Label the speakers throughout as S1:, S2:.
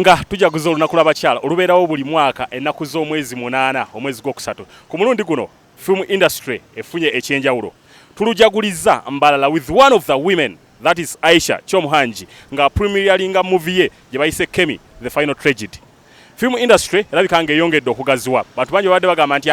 S1: nga tujaguza olunaku lw'abakyala olubeerawo buli mwaka ennaku z'omwezi 8 omwezi gw'okusatu ku mulundi guno film industry efunye ekyenjawulo tulujaguliza mbalala with one of the women that is Aisha Chomhanji nga premieringa movie ye gye bayise Kemi the Final Tragedy. Film industry erabika ng'eyongedde okugaziwa bantu bangi babadde bagamba nti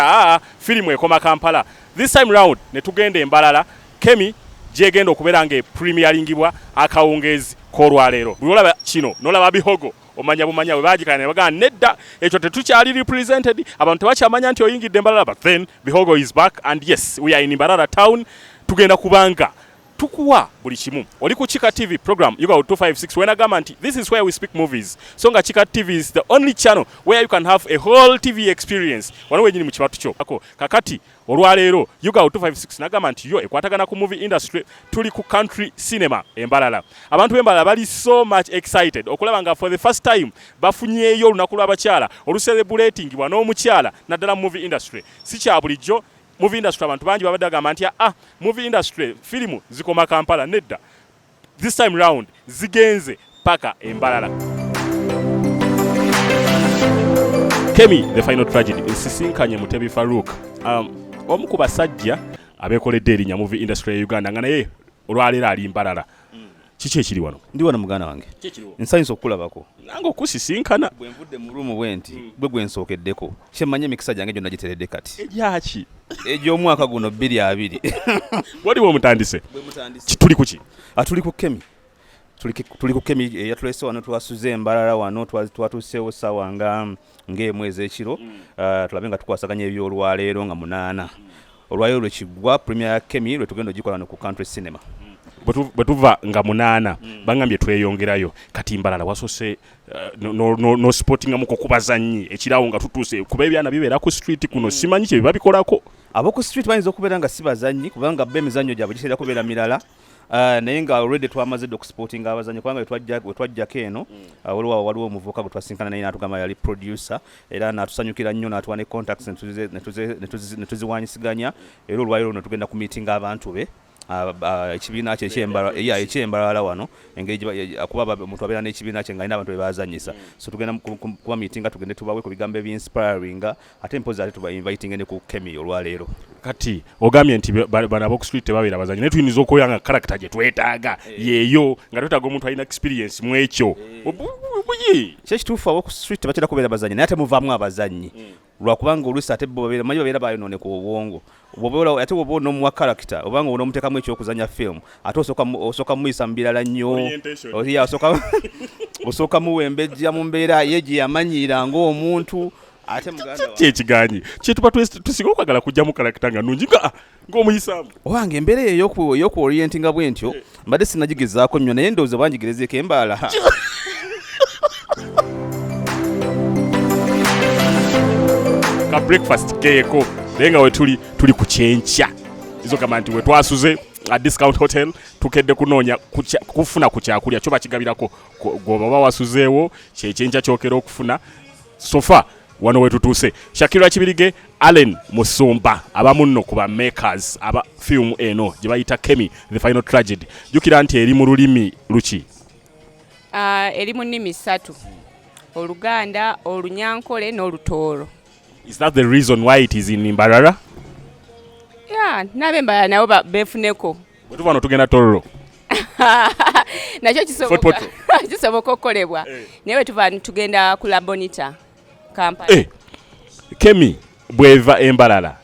S1: firimu ekoma Kampala. This time round ne tugenda embalala Kemi gyegenda okubeera ng'epremieringibwa akawungeezi k'olwaleero. Buli olaba kino n'olaba bihogo omanya bumanya bwe baagikana ne bagamba nedda ekyo tetukyali represented abantu tebakyamanya nti oyingidde embalala, but then bihogo is back and yes we are in Mbarara town. Tugenda kubanga tukuwa buli kimu. Oli ku Chika TV program you got 256 when agamba nti this is where we speak movies. So nga Chika TV is the only channel where you can have a whole TV experience. Wano wenyini mu kibatu kyo. Kakati olwaleero you got 256 nagamba nti yo ekwatagana ku movie industry tuli ku country cinema embalala. Abantu b'embalala bali so much excited okulaba nga for the first time bafunyeeyo olunaku lw'abakyala olucelebratingibwa n'omukyala naddala mu movie industry. Si kya bulijjo movie industry abantu bangi babadde bagamba nti movie industry filimu zikoma Kampala, nedda this time round zigenze paka embalala. Kemi the Final Tragedy esisinkanye Mutebi Farouk omu ku basajja abeekoledde erinnya movie industry ya Uganda nga naye olwaleero ali mbalala. Kiki ekiri wano? Ndi wano muganda wange nsanyusa okulabako nange okusisinkana bwe nvudde mu ruumu bwenti bwe gwensookeddeko kyemmanye emikisa gyange gyonna giteredde kati egyaki egy'omwaka guno 2020 waliwo omutandise tuli kuki tuli ku Kemi tuli ku Kemi yatulese wano twasuze embalala wano twatuuseewo ssaawa ng'emwezi ekiro tulabe nga tukwasaganya ebyolwaleero nga 8 olwaleero lwekigwa premier ya Kemi lwe tugenda ogikola no ku country cinema. Bwetuva nga 8 bangambye tweyongerayo kati mbalala wasose no sporting amuko kubazanyi ekirawo nga tutuuse kuba ebyana bibeera ku street kuno simanyi kye babikolako abo ku street bayinza okubeera nga sibazanyi kubanga b'emizannyo gyabwe gitera kubeera mirala naye nga already twamaze dde okusportinga abazannyi kubanga wetwajjako eno waliwo omuvubuka gwe twasinkana naye n'atugamba yali producer era n'atusanyukira nnyo n'atuwa ne contacts ne tuziwanyisiganya era olwaleero luno tugenda ku meeting abantu be ekibiina kye ekyembalala wano engeri kuba omuntu abeera n'ekibiina kye nga alina abantu be bazanyisa. So tugenda kuba meeting tugende tubawe ku bigambo ebyinspiring ate mpozi ate tuba inviting ne ku Kemi olwaleero. Kati ogambye nti bana box street tebabeera bazanyi naye tuyinza okwoyanga character gye twetaaga yeeyo nga twetaaga omuntu alina experience mu ekyo kyekituufu abo ku street tebatera kubeera bazanyi naye ate muvaamu abazanyi lwakubanga oluusi ate manyi babeera bayonooneka obwongo ate oba n'omuwa character obanga onoomutekamu ekyokuzanya film ate osooka muyisa mu birala nnyo osooka muwembejja mu mbeera ye gye yamanyiira ng'omuntu ate muganda ekiganyi kyetuba tusinga okwagala kujja mu character nga nnungi ng'omuyisaamu owange embeera eyo y'okuorientinga bwe ntyo mbadde sinnagigezaako nnyo naye ndowooza bangigerezeeko embaala ka breakfast keeko naye nga we tuli ku kyenkya izo gamba nti we twasuze a discount hotel tukedde kunoonya kufuna ku kyakulya kyo bakigabirako gwoba wasuzeewo kyekyenkya kyokera okufuna sofa wano we tutuuse. Shakira Kibirige Allen Musumba abamu nno ku ba makers aba film eno gye bayita Kemi the Final Tragedy jukira nti eri mu lulimi luki?
S2: Eri mu nnimi 3 Oluganda, Olunyankole n'Olutooro.
S1: Is that the reason why it is in Mbarara?
S2: Yeah, n'ab'Embarara nabo beefuneko.
S1: Bwe tuva no tugenda Tororo.
S2: Nakyo kisoboka okukolebwa. Naye bwe tuva tugenda ku La Bonita, Kampala.
S1: Kemi bweva Embarara.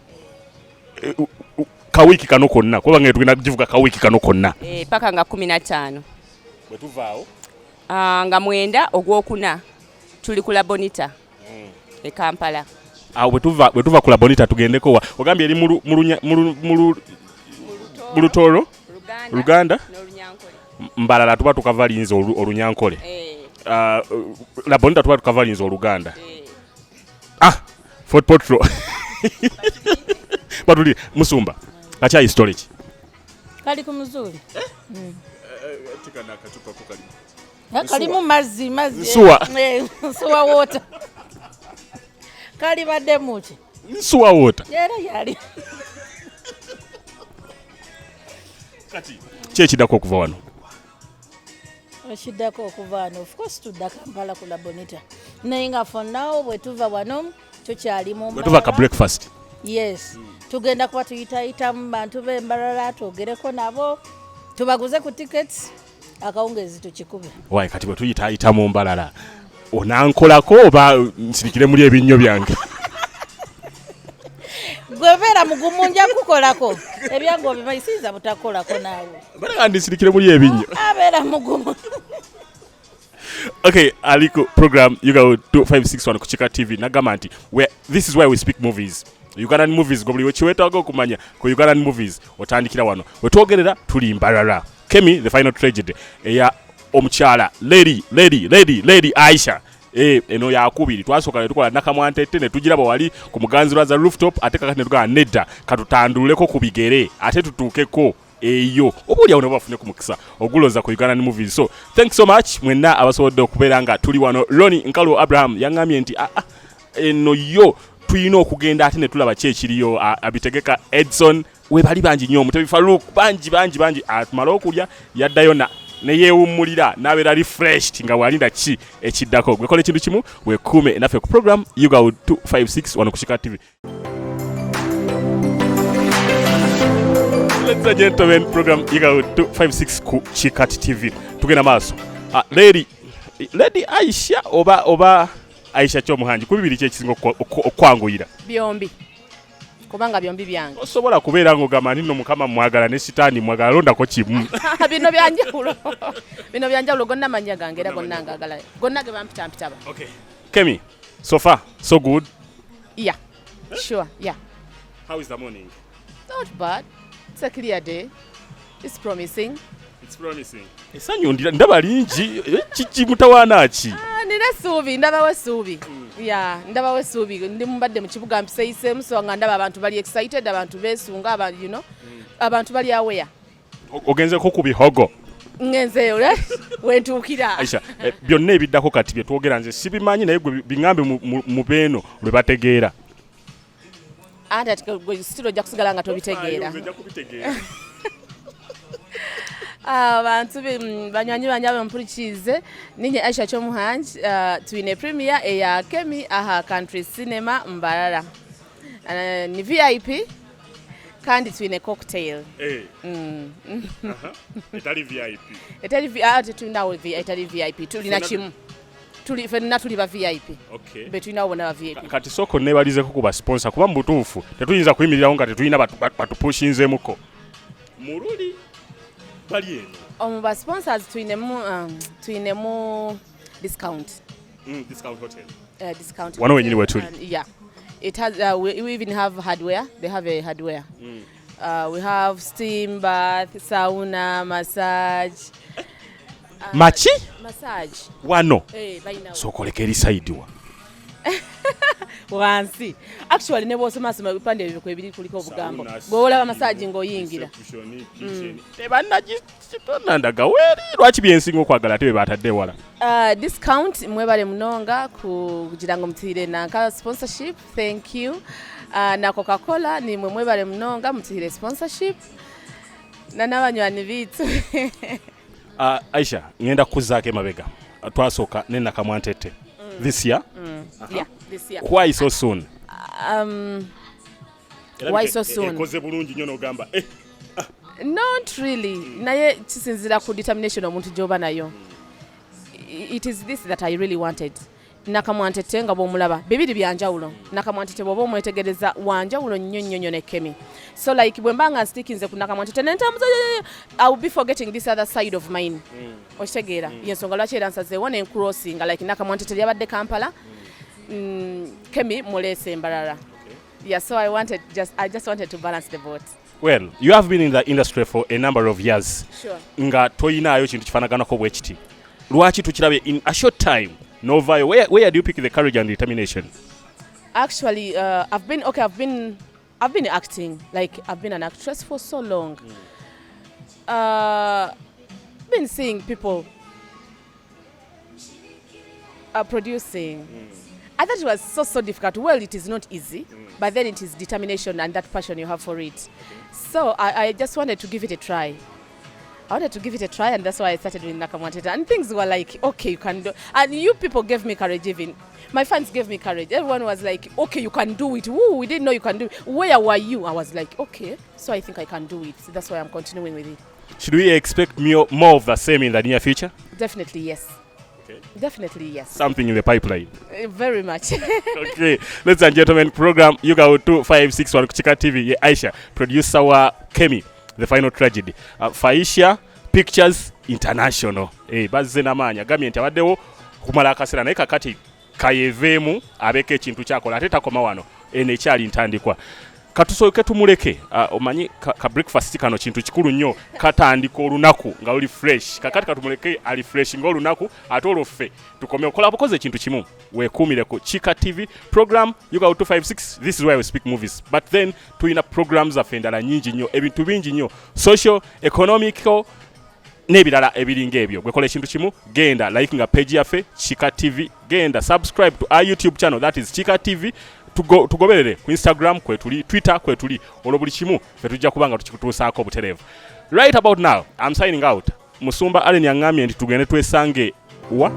S1: Kawiki kano konna kuba nga tugenda kugivuga kawiki kano konna.
S2: Paka nga 15.
S1: Bwe tuvaawo?
S2: Nga 9 ogwokuna tuli ku La Bonita. E Kampala.
S1: Bwe tuva ku La Bonita tugendeko wa ogambye eri mu Lutooro Luganda
S2: n'Olunyankole
S1: Mbalala tuba tukavalinza Olunyankole La Bonita tuba tukavalinza Oluganda Fort Potro batuli Musumba akya storage
S3: kali ku Muzuli
S1: tikana kachupa ko kali
S3: kalimu mazzi
S1: suwa
S3: water kali badde muki
S1: suwa water
S3: yali
S1: kati kyekidako okuva wano
S3: Okiddako okuva wano of course tudda Kampala ku La Bonita naye nga for now bwe tuva wano tukyali mu
S1: Tuva ka breakfast.
S3: yes tugenda kuba tuyitayitamu bantu b'Embarara twogereko nabo tubaguze ku tickets akawungezi tukikube.
S1: Wayi kati bwe tuyita mu Mbarara onankolako oba nsirikire muli ebinnyo byange?
S3: Gwebera mugumu nja kukolako ebyange obimayisiza butakolako naawe
S1: Balaga ndisirikire muli ebinnyo.
S3: abeera mugumu.
S1: Okay, Aliko program Yuga 2561 ku Chika TV nagamba nti this is where we speak movies. Ugandan movies gobuli wechiwetaga okumanya ku Ugandan movies otandikira wano. Wetwogerera tuli Mbarara. Kemi the final tragedy eya omukyala lady Aisha eno yakubiri twasoka tukola nakamwantette ne tugiraba wali ku muganzirwa za rooftop ate kakati ne tugaa nedda katutanduleko ku bigere ate tutuukeko eyo obuli awo ne bafune ku mukisa oguloza ku Ugandan movies. So thanks so much mwenna abasobodde okubeera nga tuli wano. Ronnie Nkalu Abraham yaŋŋambye nti eno yo tuyina okugenda ate ne tulaba ki ekiriyo. Abitegeka Edson we bali bangi nnyo Mutebi Farouk bangi atumala okulya yaddayo ne yeewummulira n'abeera refreshed nga walinda ki ekiddako. Gwekola ekintu kimu weekuume naffe ku program Yuga 256 wano ku Chika TV. Ladies and gentlemen, program Yuga 256 ku Chika TV. Tugenda maaso. Lady Aisha oba Aisha Kyomuhangi ku bibiri kyekisinga okwanguyira?
S2: Byombi. Kubanga byombi byange.
S1: Osobola kubeera ng'ogamba nti nno Mukama mwagala ne sitaani mwagala londako kimu.
S2: Bino byanjawulo. Bino byanjawulo gonna amannya gange era gonna ngagala. Gonna ge bampita.
S1: Okay. Kemi, so far so good?
S2: Yeah. Sure, yeah.
S1: How is the morning?
S2: Not bad. It's a clear day. It's promising.
S1: It's promising. Esanyu ndaba lingi kiki mutawaana ki?
S2: Nina essuubi, ndabawo essuubi. Yeah, ndabawo essuubi. Ndi mbadde mu kibuga mpiseeyiseemu so nga ndaba abantu bali excited, abantu beesunga, abantu bali aware.
S1: Ogenzeko ku bihogo?
S2: Ngenzeeyo wentuukira.
S1: Aisha, byonna ebiddako kati bye twogera nze sibimanyi naye gwe biŋŋambe mu beeno lwe bategeera.
S2: Ate ati gwe sitiro ojja kusigala nga tobitegeera. Abantu banywanyi bange abampurikize ninye Aisha Kyomuhangi twine premier eya Kemi aha Country Cinema Mbarara ni VIP kandi twine cocktail
S1: etali VIP
S2: etali VIP tulina kimu tuli ba VIP betulina obona ba VIP
S1: kati soko nebalizeko ku ba sponsor kuba mbutuufu tetuyinza kuyimirirawo nga tetulina batupushinzemuko mululi bali eno
S2: ba sponsors twinemu discount
S1: hotel
S2: discount
S1: wano wenyini wetuli.
S2: Yeah, it has we even have hardware. They have a hardware. We have steam bath, sauna, massage.
S1: Machi?
S2: Massage.
S1: Wano.
S2: Baina.
S1: So kolekeri side wa.
S2: Wansi. Actually nebo osoma bipande ebiko ebiri kuliko obugambo. Gwola massage ngoyingira.
S1: Tebannagitonandaga weri lwaki byensinga okwagala tebe batadde wala.
S2: Discount mwebale munonga kugira ngo mutire nanka sponsorship. Thank you. Na Coca-Cola ni mwebale munonga mutire sponsorship. Na n'abanywani bitu.
S1: Aisha, ngenda kuzaake mabega. Twasoka nena kamwantete. This year?
S2: Yeah, this year.
S1: Why so soon?
S2: Why so soon?
S1: Koze bulungi nyo nogamba.
S2: Not really. Naye kisinzira ku determination omuntu joba nayo. It is this that I really wanted. Nakamwantete nga bomulaba. Bibiri byanjawulo. Nakamwantete bobo mwetegereza wanjawulo nnyo ne Kemi. So like bwembanga stickinze ku nakamwantete nentamuza I will be forgetting this other side of mine. Oshtegera. Yensonga lwaki era nsaze one crossing like nakamwantete yabadde Kampala. Kemi mulese Mbarara. Yeah, so I just wanted to balance the both.
S1: Well, you have been in the industry for a number of years.
S2: Sure.
S1: Nga toyinaayo kintu kifanaganako bwe kiti. Lwaki tukirabe in a short time? Novayo, where do you pick the courage and determination?
S2: Actually, I've been acting. Like I've been an actress for so long. Been seeing people producing. I thought it was so difficult. Well, it is not easy, but then it is determination and that passion you have for it. So I just wanted to give it a try. I wanted to give it a try, and that's why I started with Nakamwanteta. And things were like, okay, you can do. And you people gave me courage. Even my fans gave me courage. Everyone was like, okay, you can do it. Woo, we didn't know you can do it. Where were you? I was like, okay, so I think I can do it. So that's why I'm continuing with it.
S1: Should we expect more of the same in the near future?
S2: Definitely yes.
S1: Okay.
S2: Definitely yes.
S1: Something in the pipeline.
S2: Very much.
S1: Okay, ladies and gentlemen, program Yuga 2561 Kuchika TV. Aisha, producer wa Kemi, The Final Tragedy. Faisha Pictures International. Bazze namanya gamye nti abaddewo kumala akasera naye kakati kayeveemu abeke ekintu kyakola ate takoma wano ekyali ntandikwa. Katusooke tumuleke omanyi ka breakfast kano kintu kikulu nnyo katandika olunaku nga oli fresh kakati katumuleke ali fresh ng'olunaku ate olwoffe tukome okola bukoze ekintu kimu weekuumire ku Chika TV program Yuga 256. This is where we speak movies, but then tuyina programs zaffe endala nnyingi nnyo, ebintu bingi nnyo, social, economical n'ebirala ebiringa ebyo. Gwekola ekintu kimu, genda like nga page yaffe Chika TV, genda subscribe to our YouTube channel, that is Chika TV. Tugoberere ku Instagram kwetuli, Twitter kwetuli, olwo buli kimu fe tujja kubanga tukikutuusaako butereevu. Right about now, I'm signing out. Musumba Allen yangambye nti tugende twesange wa